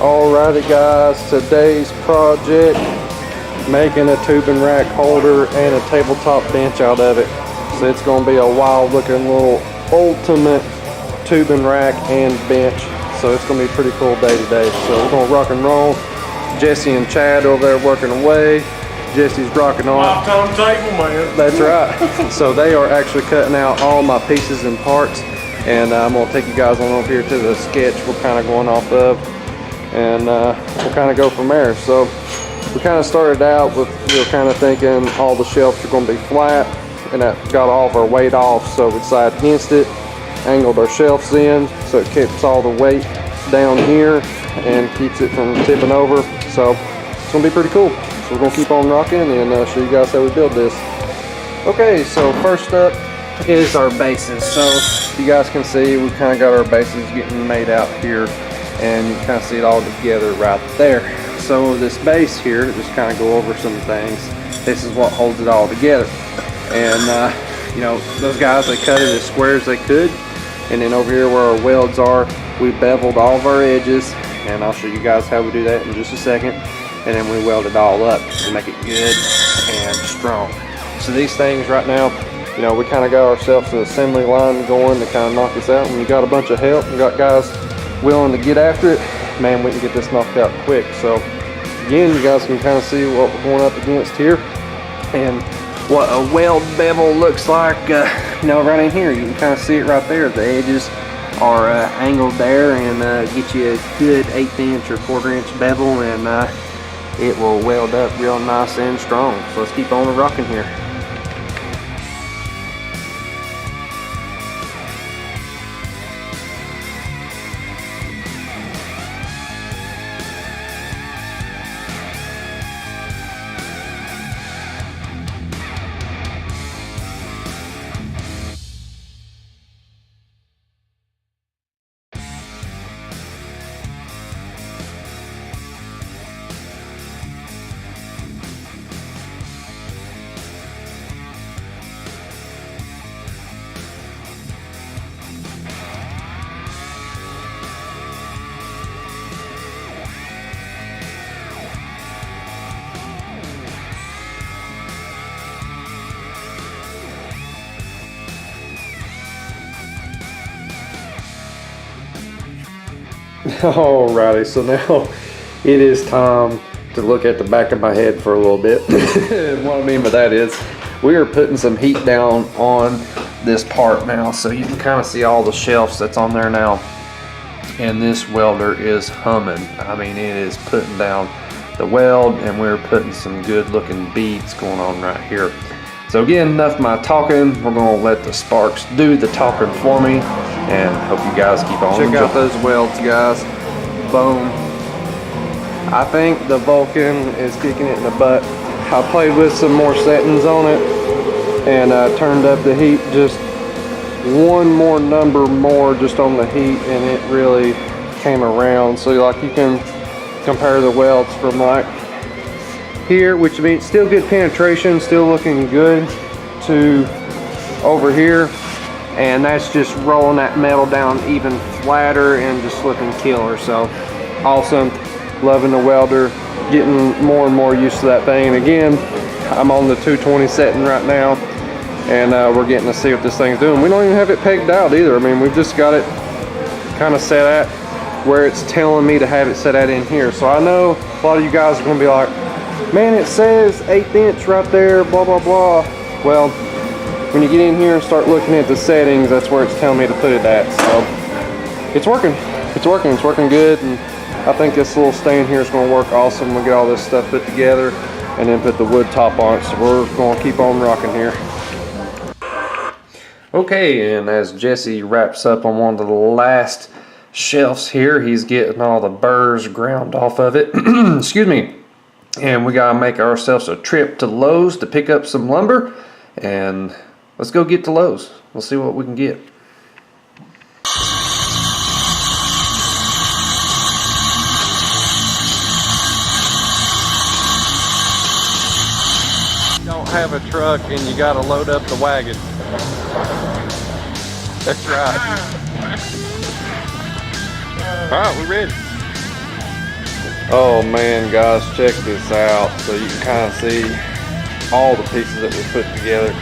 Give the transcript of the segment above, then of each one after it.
Alrighty guys, today's project, making a tubing rack holder and a tabletop bench out of it. So it's going to be a wild looking little ultimate tubing rack and bench. So it's going to be a pretty cool day today. So we're going to rock and roll. Jesse and Chad over there working away. Jesse's rocking on. Lifetime table, man. That's right. So they are actually cutting out all my pieces and parts. And I'm going to take you guys on over here to the sketch we're kind of going off of. And we'll kind of go from there. So we kind of started out with, we were kind of thinking all the shelves are going to be flat, and that got all of our weight off, so we decided against it, angled our shelves in so it keeps all the weight down here and keeps it from tipping over. So it's going to be pretty cool. So we're going to keep on rocking and show you guys how we build this. Okay, so first up is our bases. So you guys can see we kind of got our bases getting made out here, and you can kind of see it all together right there. So this base here, just kind of go over some things. This is what holds it all together. And you know, those guys, they cut it as square as they could. And then over here where our welds are, we beveled all of our edges, and I'll show you guys how we do that in just a second. And then we weld it all up to make it good and strong. So these things right now, you know, we kind of got ourselves an assembly line going to kind of knock this out. When you got a bunch of help, you got guys willing to get after it, man, we can get this knocked out quick. So again, you guys can kind of see what we're going up against here and what a weld bevel looks like. You know, right in here, you can kind of see it right there. The edges are angled there, and get you a good 1/8 inch or 1/4 inch bevel, and it will weld up real nice and strong. So let's keep on rocking here. Alrighty, so now it is time to look at the back of my head for a little bit. What I mean by that is we are putting some heat down on this part now, so you can kind of see all the shelves that's on there now, and this welder is humming. I mean, it is putting down the weld, and we're putting some good looking beads going on right here. So again, enough of my talking. We're going to let the sparks do the talking for me, and hope you guys keep on. Check out those welds, guys. Boom. I think the Vulcan is kicking it in the butt. I played with some more settings on it, and I turned up the heat just one more number more just on the heat, and it really came around. So like you can compare the welds from like here, which means still good penetration, still looking good, to over here, and that's just rolling that metal down even flatter and just looking killer. So awesome, loving the welder, getting more and more used to that thing. And again, I'm on the 220 setting right now, and we're getting to see what this thing's doing. We don't even have it pegged out either. I mean, we've just got it kind of set at where it's telling me to have it set at in here. So I know a lot of you guys are going to be like, man, it says 1/8 inch right there, blah blah blah. Well, when you get in here and start looking at the settings, that's where it's telling me to put it at. So it's working, it's working good, and I think this little stain here is going to work awesome. We'll get all this stuff put together and then put the wood top on it. So we're going to keep on rocking here. Okay, and as Jesse wraps up on one of the last shelves here, he's getting all the burrs ground off of it. Excuse me. And we gotta make ourselves a trip to Lowe's to pick up some lumber, and let's go get to Lowe's. We'll see what we can get. You don't have a truck and you gotta load up the wagon. That's right. All right, we're ready. Oh man, guys, check this out. So you can kind of see all the pieces that we put together,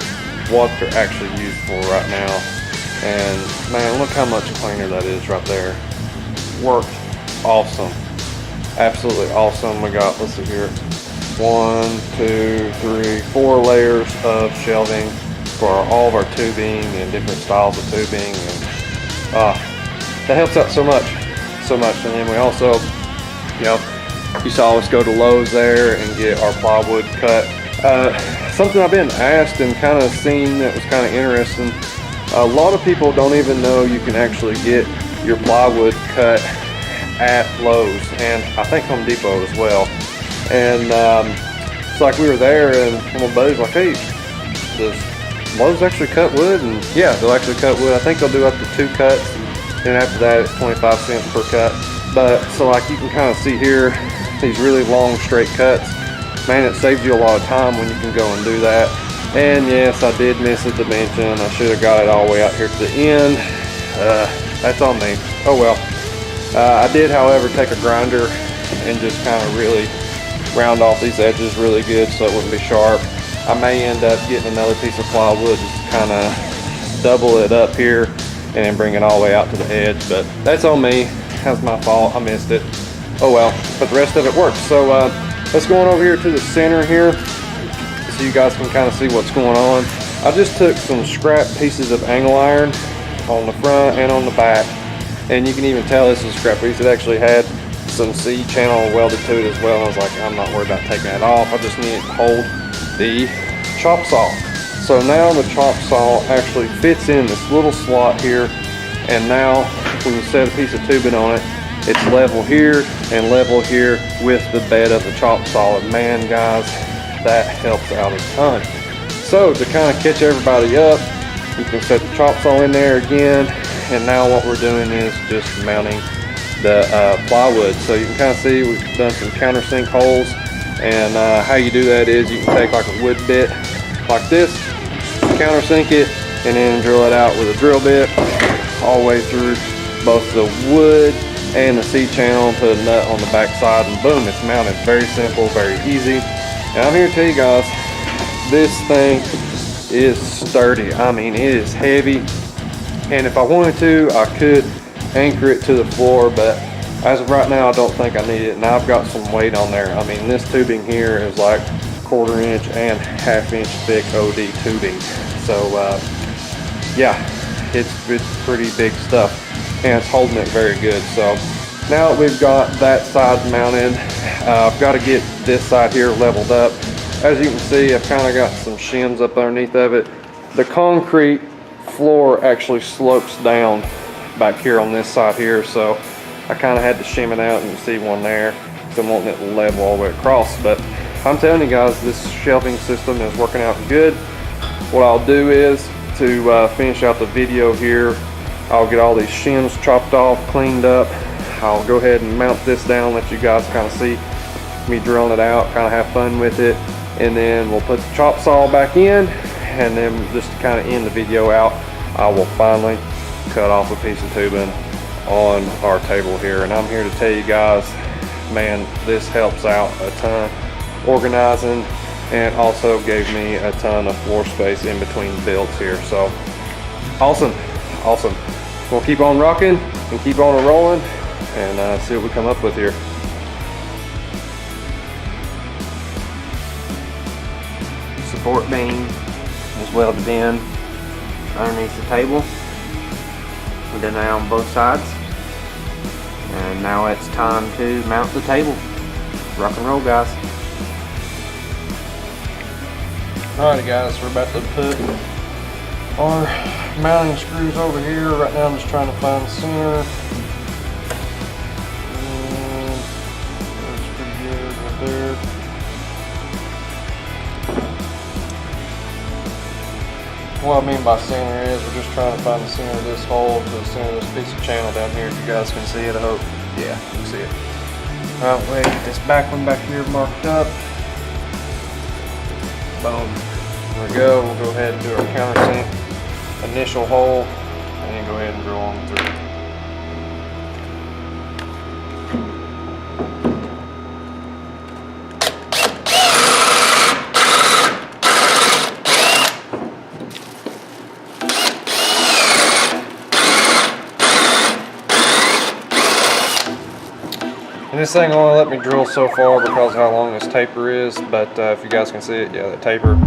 what they're actually used for right now. And man, look how much cleaner that is right there. Worked awesome. Absolutely awesome. We got, let's see here, 1, 2, 3, 4 layers of shelving for all of our tubing and different styles of tubing. And that helps out so much. And then we also, you know, you saw us go to Lowe's there and get our plywood cut. Something I've been asked and kind of seen that was kind of interesting. A lot of people don't even know you can actually get your plywood cut at Lowe's, and I think Home Depot as well. And it's like we were there and one of my buddies was like, hey, does Lowe's actually cut wood? And yeah, they'll actually cut wood. I think they'll do up to 2 cuts, and after that it's 25 cents per cut. But so like you can kind of see here, these really long straight cuts, man, it saves you a lot of time when you can go and do that. And yes, I did miss a dimension. I should have got it all the way out here to the end. That's on me. Oh well. I did, however, take a grinder and just kind of really round off these edges really good so it wouldn't be sharp. I may end up getting another piece of plywood just to kind of double it up here and then bring it all the way out to the edge, but that's on me. That's my fault. I missed it. Oh well, but the rest of it works. So let's go on over here to the center here so you guys can kind of see what's going on. I just took some scrap pieces of angle iron on the front and on the back, and you can even tell this is a scrap piece. It actually had some C-channel welded to it as well. I was like, I'm not worried about taking it off. I just need it to hold the chop saw. So now the chop saw actually fits in this little slot here, and now when you set a piece of tubing on it, it's level here and level here with the bed of the chop saw. And man, guys, that helps out a ton. So to kind of catch everybody up, you can set the chop saw in there again, and now what we're doing is just mounting the plywood. So you can kind of see we've done some countersink holes, and how you do that is you can take like a wood bit like this, countersink it, and then drill it out with a drill bit all the way through both the wood and the C-channel, put a nut on the back side, and boom, it's mounted. Very simple, very easy. And I'm here to tell you guys, this thing is sturdy. I mean, it is heavy, and if I wanted to, I could anchor it to the floor, but as of right now, I don't think I need it. And I've got some weight on there. I mean, this tubing here is like 1/4 inch and 1/2 inch thick OD tubing. So yeah, it's pretty big stuff, and it's holding it very good. So now that we've got that side mounted, I've got to get this side here leveled up. As you can see, I've kind of got some shims up underneath of it. The concrete floor actually slopes down back here on this side here, so I kind of had to shim it out, and you see one there, so I'm wanting it level all the way across. But I'm telling you guys, this shelving system is working out good. What I'll do is, to finish out the video here, I'll get all these shims chopped off, cleaned up. I'll go ahead and mount this down, let you guys kind of see me drilling it out, kind of have fun with it, and then we'll put the chop saw back in, and then just to kind of end the video out, I will finally cut off a piece of tubing on our table here. And I'm here to tell you guys, man, this helps out a ton organizing, and also gave me a ton of floor space in between builds here. So awesome. We'll keep on rocking and keep on rolling, and see what we come up with here. Support beam is welded in underneath the table. We did that on both sides, and now it's time to mount the table. Rock and roll, guys. Alrighty guys, we're about to put our mounting screws over here. Right now I'm just trying to find the center. And that's pretty good right there. What I mean by center is we're just trying to find the center of this hole to the center of this piece of channel down here. If you guys can see it, I hope. Yeah, you can see it. Alright, wait, get this back one back here marked up. Boom. There we go. We'll go ahead and do our countersink initial hole, and then go ahead and drill on through. And this thing only let me drill so far because of how long this taper is, but if you guys can see it, yeah, the taper.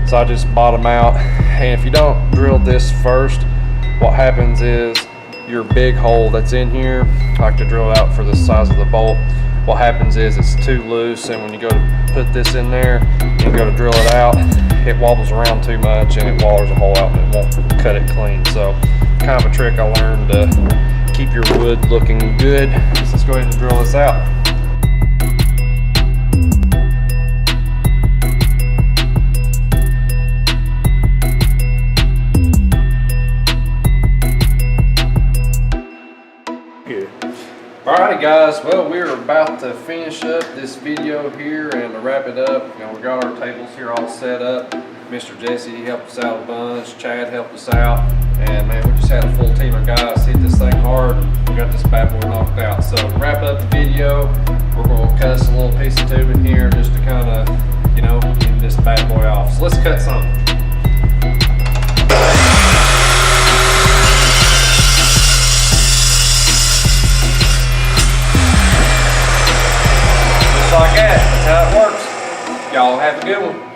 So I just bottom out, and if you don't drill this first, what happens is your big hole that's in here, I like to drill it out for the size of the bolt. What happens is it's too loose, and when you go to put this in there and you go to drill it out, it wobbles around too much and it wallers a hole out and it won't cut it clean. So kind of a trick I learned to keep your wood looking good. So let's go ahead and drill this out. Alrighty guys, well, we're about to finish up this video here and to wrap it up. You know, we got our tables here all set up. Mr. Jesse, he helped us out a bunch. Chad helped us out. And man, we just had a full team of guys hit this thing hard. We got this bad boy knocked out. So to wrap up the video, we're going to cut us a little piece of tubing here just to kind of, you know, end this bad boy off. So let's cut something. Like that. That's how it works. Y'all have a good one.